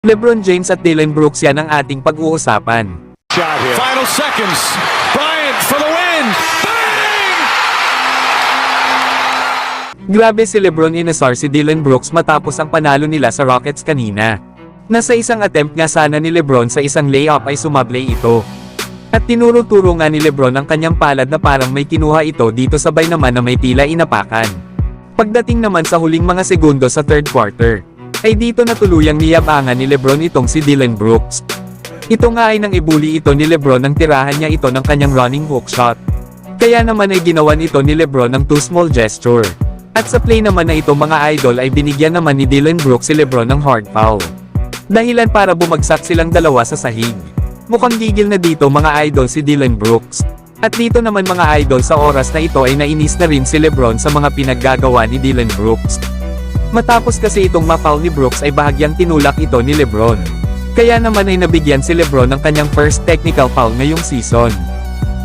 LeBron James at Dillon Brooks, yan ang ating pag-uusapan. Final seconds. Bryant for the win. Bang! Grabe si LeBron, inasar si Dillon Brooks matapos ang panalo nila sa Rockets kanina. Nasa isang attempt nga sana ni LeBron sa isang layup ay sumablay ito. At tinuro-turo nga ni LeBron ang kanyang palad na parang may kinuha ito dito, sabay naman na may tila inapakan. Pagdating naman sa huling mga segundo sa third quarter, ay dito na tuluyang niyabangan ni LeBron itong si Dillon Brooks. Ito nga ay nang ibuli ito ni LeBron nang tirahan niya ito ng kanyang running hook shot. Kaya naman ay ginawan ito ni LeBron ng too small gesture. At sa play naman na ito mga idol ay binigyan naman ni Dillon Brooks si LeBron ng hard foul. Dahilan para bumagsak silang dalawa sa sahig. Mukhang gigil na dito mga idol si Dillon Brooks. At dito naman mga idol, sa oras na ito ay nainis na rin si LeBron sa mga pinaggagawa ni Dillon Brooks. Matapos kasi itong ma-foul ni Brooks ay bahagyang tinulak ito ni LeBron. Kaya naman ay nabigyan si LeBron ng kanyang first technical foul ngayong season.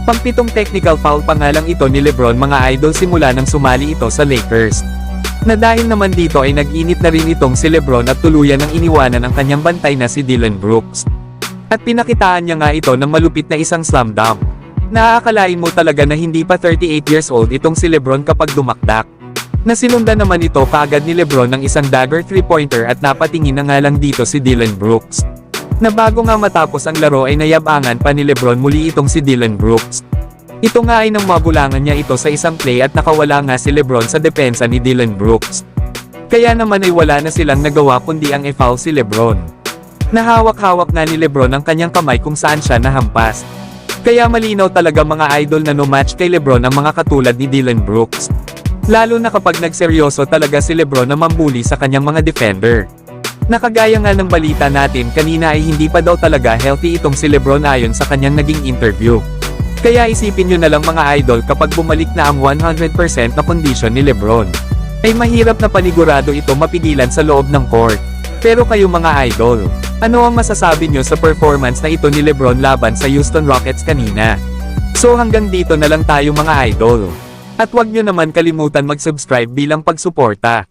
Pang-pitong technical foul pa nga lang ito ni LeBron mga idol simula nang sumali ito sa Lakers. Na dahil naman dito ay nag-init na rin itong si LeBron at tuluyan ng iniwanan ang kanyang bantay na si Dillon Brooks. At pinakitaan niya nga ito ng malupit na isang slam dunk. Nakakalain mo talaga na hindi pa 38 years old itong si LeBron kapag dumakdak. Nasinundan naman ito kaagad ni LeBron ng isang dagger 3-pointer at napatingin na nga lang dito si Dillon Brooks. Na bago nga matapos ang laro ay nayabangan pa ni LeBron muli itong si Dillon Brooks. Ito nga ay nang mabulangan niya ito sa isang play at nakawala nga si LeBron sa depensa ni Dillon Brooks. Kaya naman ay wala na silang nagawa kundi ang i-foul si LeBron. Nahawak-hawak nga ni LeBron ang kanyang kamay kung saan siya nahampas. Kaya malinaw talaga mga idol na no match kay LeBron ang mga katulad ni Dillon Brooks. Lalo na kapag nagseryoso talaga si LeBron na mambuli sa kanyang mga defender. Nakagaya nga ng balita natin kanina ay hindi pa daw talaga healthy itong si LeBron ayon sa kanyang naging interview. Kaya isipin nyo na lang mga idol, kapag bumalik na ang 100% na kondisyon ni LeBron, ay mahirap na panigurado ito mapigilan sa loob ng court. Pero kayo mga idol, ano ang masasabi nyo sa performance na ito ni LeBron laban sa Houston Rockets kanina? So hanggang dito na lang tayo mga idol. At huwag nyo naman kalimutan mag-subscribe bilang pagsuporta.